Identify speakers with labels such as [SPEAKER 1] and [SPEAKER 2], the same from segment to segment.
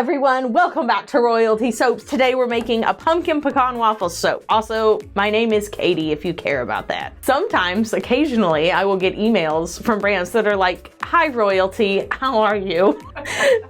[SPEAKER 1] everyone, welcome back to Royalty Soaps. Today we're making a pumpkin pecan waffle soap. Also, my name is Katie if you care about that. Sometimes, occasionally, I will get emails from brands that are like, "Hi Royalty, how are you?"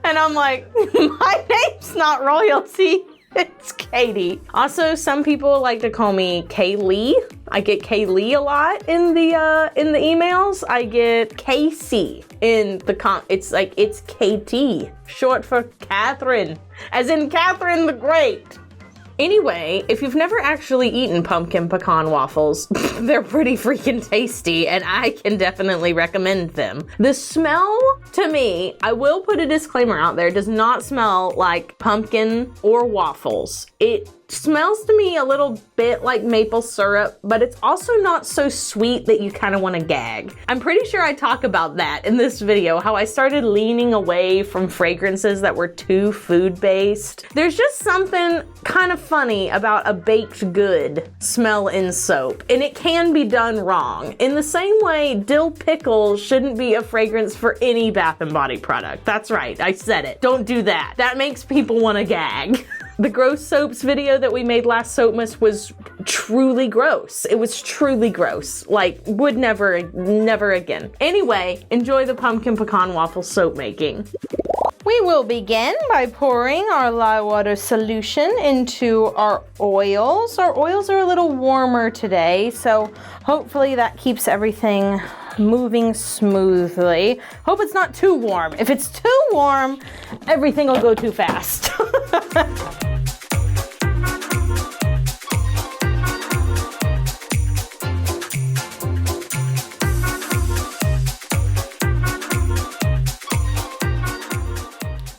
[SPEAKER 1] And I'm like, my name's not Royalty. It's Katie. Also, some people like to call me Kaylee. I get Kaylee a lot in the emails. I get KC in the it's KT, short for Catherine, as in Catherine the Great. Anyway, if you've never actually eaten pumpkin pecan waffles, they're pretty freaking tasty and I can definitely recommend them. The smell, to me, I will put a disclaimer out there, does not smell like pumpkin or waffles. It smells to me a little bit like maple syrup, but it's also not so sweet that you kind of want to gag. I'm pretty sure I talk about that in this video, how I started leaning away from fragrances that were too food-based. There's just something kind of funny about a baked good smell in soap, and it can be done wrong. In the same way, dill pickle shouldn't be a fragrance for any Bath & Body product. That's right, I said it. Don't do that. That makes people want to gag. The gross soaps video that we made last Soapmas was truly gross. It was truly gross. Like, would never again. Anyway, enjoy the pumpkin pecan waffle soap making. We will begin by pouring our lye water solution into our oils. Our oils are a little warmer today, so hopefully that keeps everything moving smoothly. Hope it's not too warm. If it's too warm, everything will go too fast.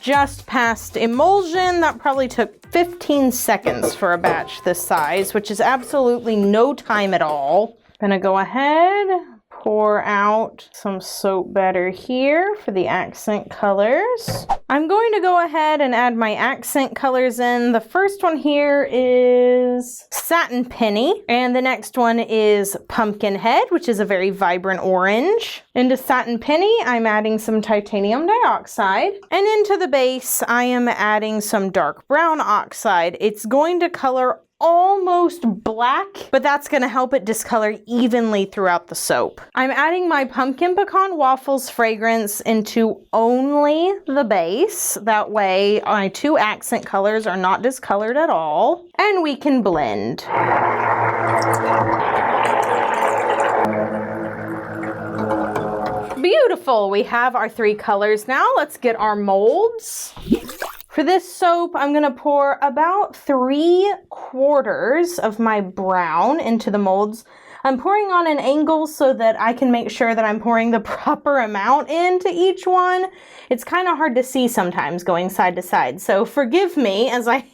[SPEAKER 1] Just past emulsion. That probably took 15 seconds for a batch this size, which is absolutely no time at all. Gonna go ahead, pour out some soap batter here for the accent colors. I'm going to go ahead and add my accent colors in. The first one here is Satin Penny, and the next one is Pumpkin Head, which is a very vibrant orange. Into Satin Penny, I'm adding some titanium dioxide, and into the base, I am adding some dark brown oxide. It's going to color almost black, but that's going to help it discolor evenly throughout the soap. I'm adding my pumpkin pecan waffles fragrance into only the base. That way my two accent colors are not discolored at all, and we can blend. Beautiful. We have our three colors now. Let's get our molds. For this soap, I'm gonna pour about 3/4 of my brown into the molds. I'm pouring on an angle so that I can make sure that I'm pouring the proper amount into each one. It's kind of hard to see sometimes going side to side, so forgive me as I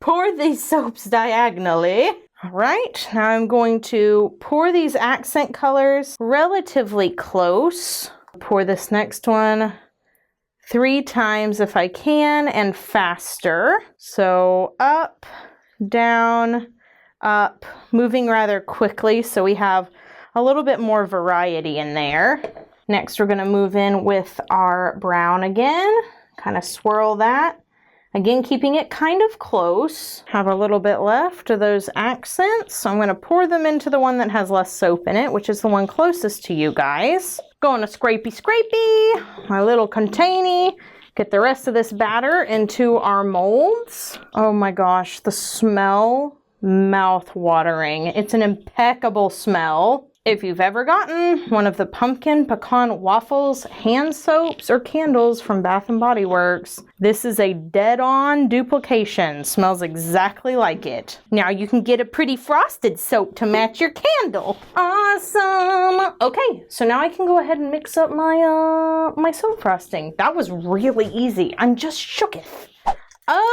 [SPEAKER 1] pour these soaps diagonally. All right, now I'm going to pour these accent colors relatively close. Pour this next one 3 times if I can, and faster. So up, down, up, moving rather quickly so we have a little bit more variety in there. Next, we're gonna move in with our brown again, kind of swirl that. Again, keeping it kind of close. Have a little bit left of those accents. So I'm going to pour them into the one that has less soap in it, which is the one closest to you guys. Going to scrapey, my little containy. Get the rest of this batter into our molds. Oh my gosh, the smell, mouth-watering. It's an impeccable smell. If you've ever gotten one of the pumpkin pecan waffles hand soaps or candles from Bath & Body Works, this is a dead-on duplication. Smells exactly like it. Now you can get a pretty frosted soap to match your candle. Awesome! Okay, so now I can go ahead and mix up my my soap frosting. That was really easy. I'm just shooketh.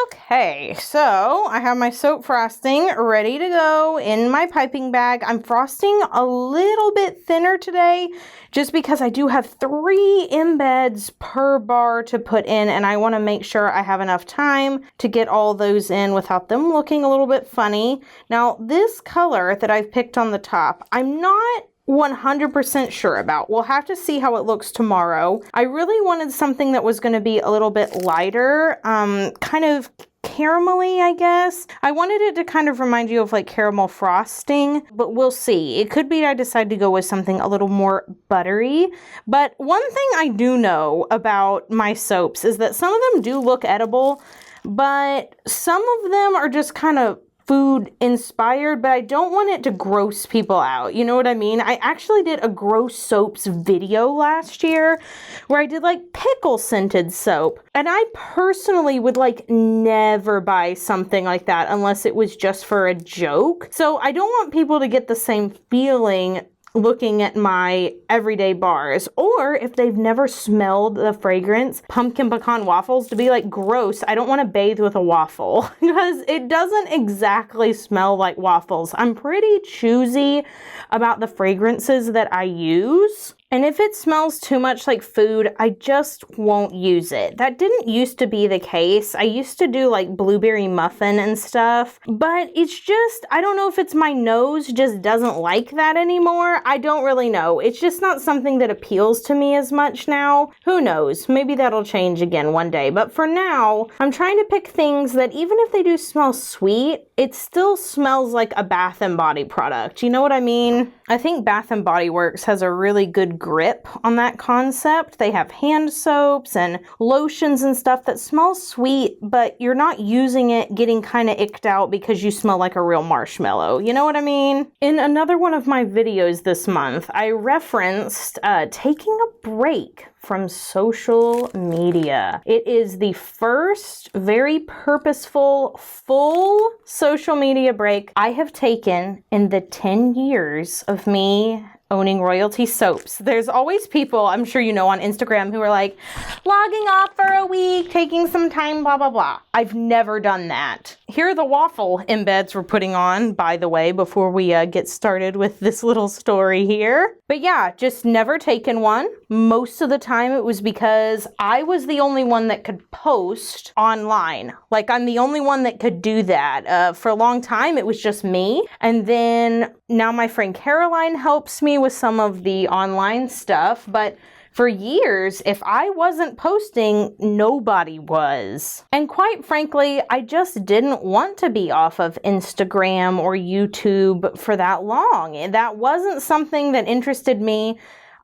[SPEAKER 1] Okay, so I have my soap frosting ready to go in my piping bag. I'm frosting a little bit thinner today just because I do have 3 embeds per bar to put in, and I want to make sure I have enough time to get all those in without them looking a little bit funny. Now, this color that I've picked on the top, I'm not 100% sure about. We'll have to see how it looks tomorrow. I really wanted something that was going to be a little bit lighter, kind of caramelly, I guess. I wanted it to kind of remind you of like caramel frosting, but we'll see. It could be I decide to go with something a little more buttery. But one thing I do know about my soaps is that some of them do look edible, but some of them are just kind of food inspired, but I don't want it to gross people out. You know what I mean? I actually did a gross soaps video last year where I did like pickle scented soap. And I personally would like never buy something like that unless it was just for a joke. So I don't want people to get the same feeling looking at my everyday bars, or if they've never smelled the fragrance pumpkin pecan waffles, to be like, gross, I don't want to bathe with a waffle because it doesn't exactly smell like waffles. I'm pretty choosy about the fragrances that I use. And if it smells too much like food, I just won't use it. That didn't used to be the case. I used to do like blueberry muffin and stuff, but it's just, I don't know if it's my nose just doesn't like that anymore. I don't really know. It's just not something that appeals to me as much now. Who knows? Maybe that'll change again one day. But for now, I'm trying to pick things that even if they do smell sweet, it still smells like a Bath & Body product. You know what I mean? I think Bath & Body Works has a really good grip on that concept. They have hand soaps and lotions and stuff that smell sweet, but you're not using it getting kind of icked out because you smell like a real marshmallow. You know what I mean? In another one of my videos this month, I referenced taking a break from social media. It is the first very purposeful, full social media break I have taken in the 10 years of me owning Royalty Soaps. There's always people, I'm sure you know, on Instagram who are like, logging off for a week, taking some time, blah, blah, blah. I've never done that. Here are the waffle embeds we're putting on, by the way, before we get started with this little story here. But yeah, just never taken one. Most of the time it was because I was the only one that could post online. Like, I'm the only one that could do that. For a long time, it was just me. And then now my friend Caroline helps me with some of the online stuff. But for years, if I wasn't posting, nobody was. And quite frankly, I just didn't want to be off of Instagram or YouTube for that long. That wasn't something that interested me.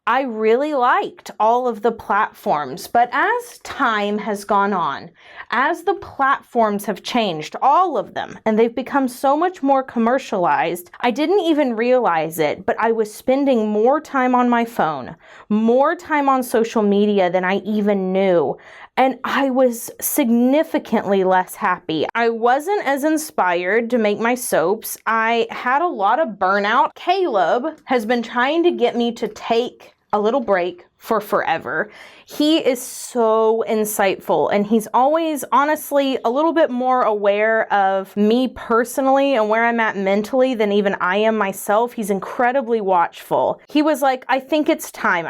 [SPEAKER 1] I really liked all of the platforms, but as time has gone on, as the platforms have changed, all of them, and they've become so much more commercialized, I didn't even realize it, but I was spending more time on my phone, more time on social media than I even knew. And I was significantly less happy. I wasn't as inspired to make my soaps. I had a lot of burnout. Caleb has been trying to get me to take a little break for forever. He is so insightful, and he's always, honestly, a little bit more aware of me personally and where I'm at mentally than even I am myself. He's incredibly watchful. He was like, I think it's time.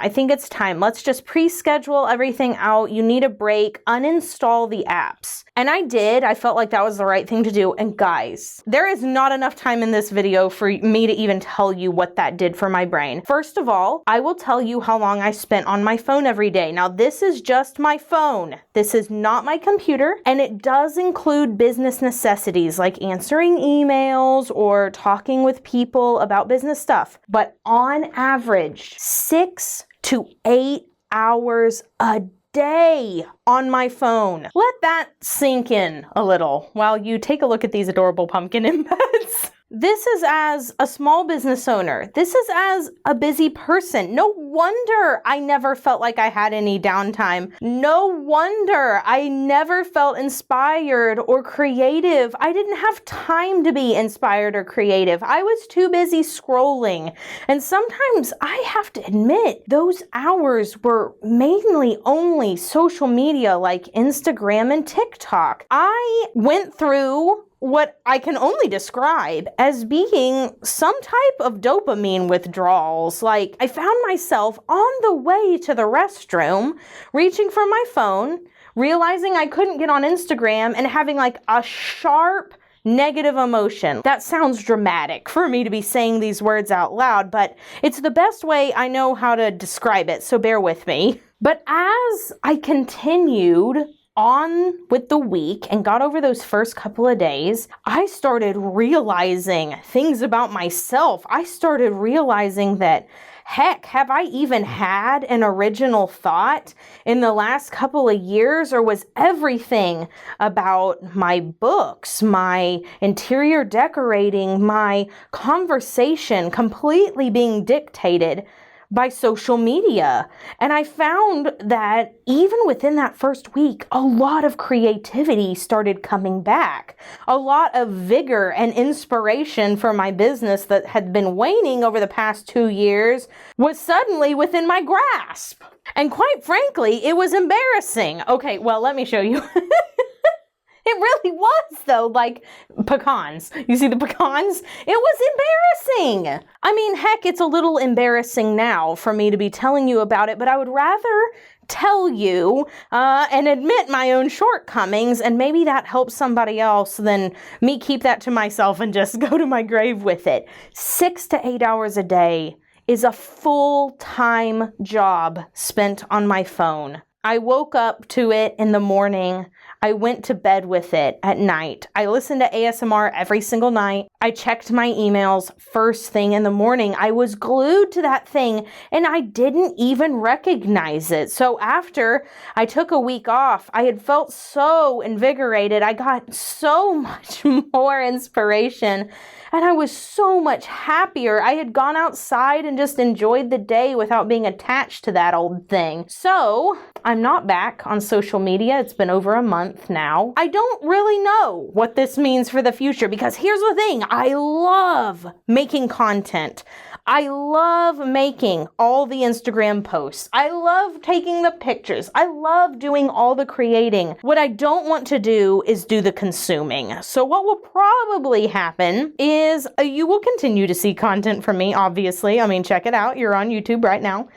[SPEAKER 1] Let's just pre-schedule everything out. You need a break. Uninstall the apps. And I did. I felt like that was the right thing to do. And guys, there is not enough time in this video for me to even tell you what that did for my brain. First of all, I will tell you how long I spent on my phone every day. Now, this is just my phone. This is not my computer, and it does include business necessities like answering emails or talking with people about business stuff. But on average, 6 to 8 hours a day on my phone. Let that sink in a little while you take a look at these adorable pumpkin embeds. This is as a small business owner. This is as a busy person. No wonder I never felt like I had any downtime. No wonder I never felt inspired or creative. I didn't have time to be inspired or creative. I was too busy scrolling. And sometimes I have to admit, those hours were mainly only social media like Instagram and TikTok. I went through what I can only describe as being some type of dopamine withdrawals. Like, I found myself on the way to the restroom, reaching for my phone, realizing I couldn't get on Instagram, and having like a sharp negative emotion. That sounds dramatic for me to be saying these words out loud, but it's the best way I know how to describe it, so bear with me. But as I continued on with the week and got over those first couple of days, I started realizing things about myself. I started realizing that, heck, have I even had an original thought in the last couple of years, or was everything about my books, my interior decorating, my conversation completely being dictated by social media? And I found that even within that first week, a lot of creativity started coming back. A lot of vigor and inspiration for my business that had been waning over the past 2 years was suddenly within my grasp. And quite frankly, it was embarrassing. Okay, well, let me show you. It really was, though, like pecans. You see the pecans? It was embarrassing. I mean, heck, it's a little embarrassing now for me to be telling you about it, but I would rather tell you and admit my own shortcomings, and maybe that helps somebody else, than me keep that to myself and just go to my grave with it. 6 to 8 hours a day is a full-time job spent on my phone. I woke up to it in the morning. I went to bed with it at night. I listened to ASMR every single night. I checked my emails first thing in the morning. I was glued to that thing and I didn't even recognize it. So after I took a week off, I had felt so invigorated. I got so much more inspiration and I was so much happier. I had gone outside and just enjoyed the day without being attached to that old thing. So I'm not back on social media. It's been over a month now. I don't really know what this means for the future, because here's the thing. I love making content. I love making all the Instagram posts. I love taking the pictures. I love doing all the creating. What I don't want to do is do the consuming. So what will probably happen is you will continue to see content from me, obviously. I mean, check it out. You're on YouTube right now.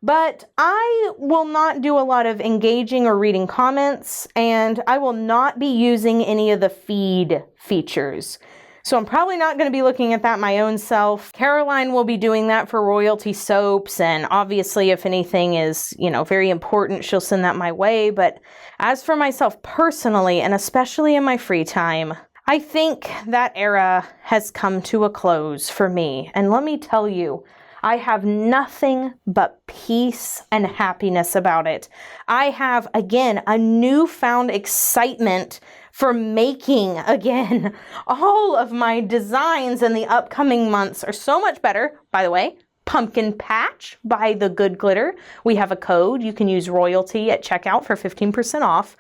[SPEAKER 1] But I will not do a lot of engaging or reading comments, and I will not be using any of the feed features. So I'm probably not going to be looking at that my own self. Caroline will be doing that for royalty soaps, and obviously if anything is, very important, she'll send that my way. But as for myself personally, and especially in my free time, I think that era has come to a close for me. And let me tell you, I have nothing but peace and happiness about it. I have, again, a newfound excitement for making, again. All of my designs in the upcoming months are so much better. By the way, Pumpkin Patch by The Good Glitter. We have a code. You can use royalty at checkout for 15% off.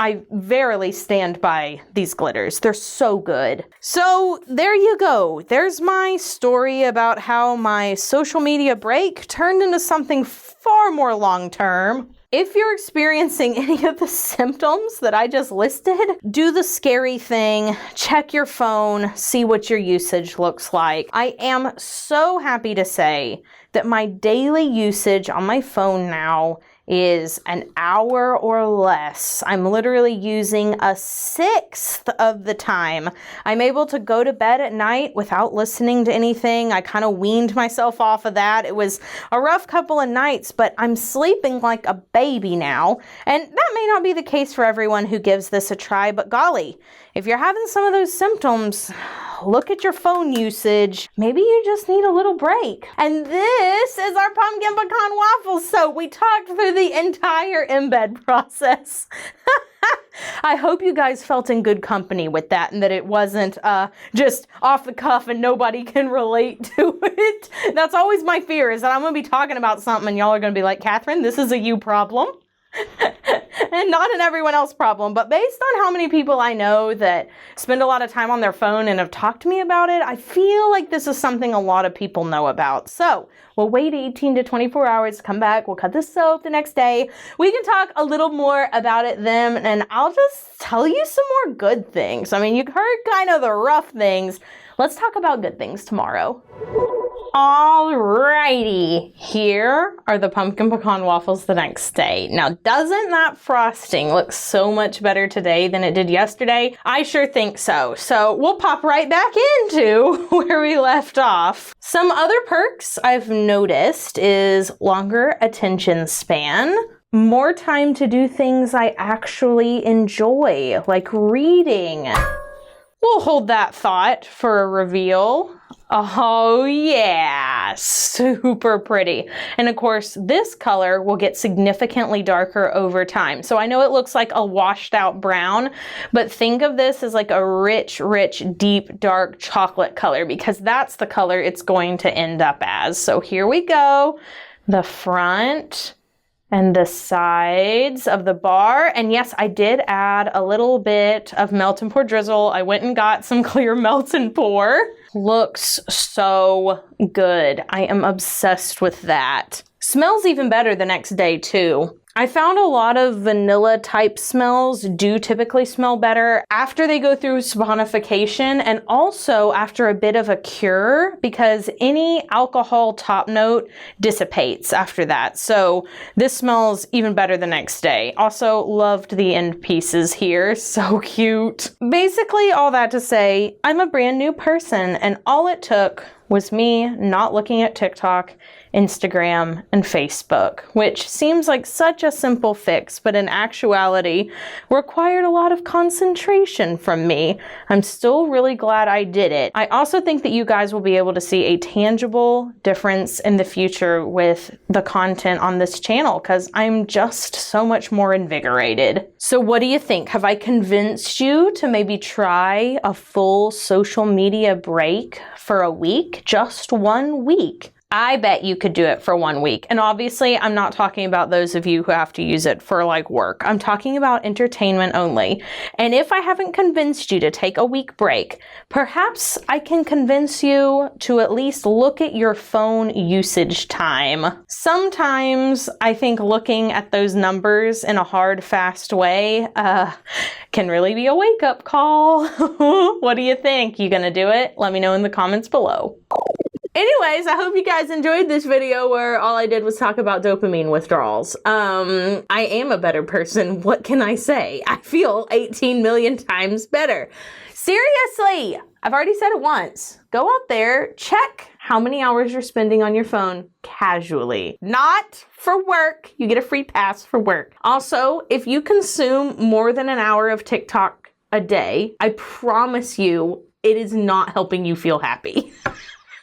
[SPEAKER 1] I verily stand by these glitters. They're so good. So there you go. There's my story about how my social media break turned into something far more long-term. If you're experiencing any of the symptoms that I just listed, do the scary thing, check your phone, see what your usage looks like. I am so happy to say that my daily usage on my phone now is an hour or less. I'm literally using 1/6 of the time. I'm able to go to bed at night without listening to anything. I kind of weaned myself off of that. It was a rough couple of nights, but I'm sleeping like a baby now. And that may not be the case for everyone who gives this a try, but golly, if you're having some of those symptoms, look at your phone usage. Maybe you just need a little break. And this is our pumpkin pecan waffles soap. We talked through the entire embed process. I hope you guys felt in good company with that, and that it wasn't just off the cuff and nobody can relate to it. That's always my fear, is that I'm going to be talking about something and y'all are going to be like, Catherine, this is a you problem. And not an everyone else problem, but based on how many people I know that spend a lot of time on their phone and have talked to me about it, I feel like this is something a lot of people know about. So we'll wait 18 to 24 hours to come back. We'll cut the soap the next day. We can talk a little more about it then, and I'll just tell you some more good things. I mean, you heard kind of the rough things. Let's talk about good things tomorrow. Alrighty, here are the pumpkin pecan waffles the next day. Now, doesn't that frosting look so much better today than it did yesterday? I sure think so. So we'll pop right back into where we left off. Some other perks I've noticed is longer attention span, more time to do things I actually enjoy, like reading. We'll hold that thought for a reveal. Oh yeah, super pretty. And of course, this color will get significantly darker over time. So I know it looks like a washed out brown, but think of this as like a rich, deep, dark chocolate color because that's the color it's going to end up as. So here we go, the front and the sides of the bar. And yes, I did add a little bit of melt and pour drizzle. I went and got some clear melt and pour. Looks so good. I am obsessed with that. Smells even better the next day too. I found a lot of vanilla type smells do typically smell better after they go through saponification and also after a bit of a cure because any alcohol top note dissipates after that. So this smells even better the next day. Also loved the end pieces here. So cute. Basically all that to say, I'm a brand new person and all it took was me not looking at TikTok, Instagram, and Facebook, which seems like such a simple fix, but in actuality required a lot of concentration from me. I'm still really glad I did it. I also think that you guys will be able to see a tangible difference in the future with the content on this channel because I'm just so much more invigorated. So what do you think? Have I convinced you to maybe try a full social media break for a week? Just 1 week. I bet you could do it for 1 week. And obviously, I'm not talking about those of you who have to use it for like work. I'm talking about entertainment only. And if I haven't convinced you to take a week break, perhaps I can convince you to at least look at your phone usage time. Sometimes I think looking at those numbers in a hard, fast way can really be a wake-up call. What do you think? You gonna do it? Let me know in the comments below. Anyways, I hope you guys enjoyed this video where all I did was talk about dopamine withdrawals. I am a better person. What can I say? I feel 18 million times better. Seriously, I've already said it once. Go out there, check how many hours you're spending on your phone casually. Not for work. You get a free pass for work. Also, if you consume more than an hour of TikTok a day, I promise you it is not helping you feel happy.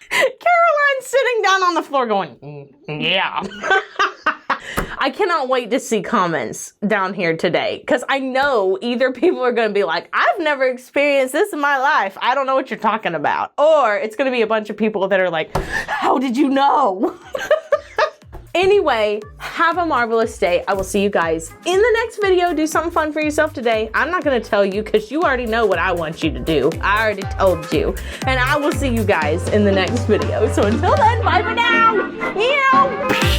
[SPEAKER 1] Caroline's sitting down on the floor going, yeah. I cannot wait to see comments down here today because I know either people are going to be like, I've never experienced this in my life. I don't know what you're talking about. Or it's going to be a bunch of people that are like, how did you know? Anyway, have a marvelous day. I will see you guys in the next video. Do something fun for yourself today. I'm not gonna tell you because you already know what I want you to do. I already told you. And I will see you guys in the next video. So until then, bye for now. Meow.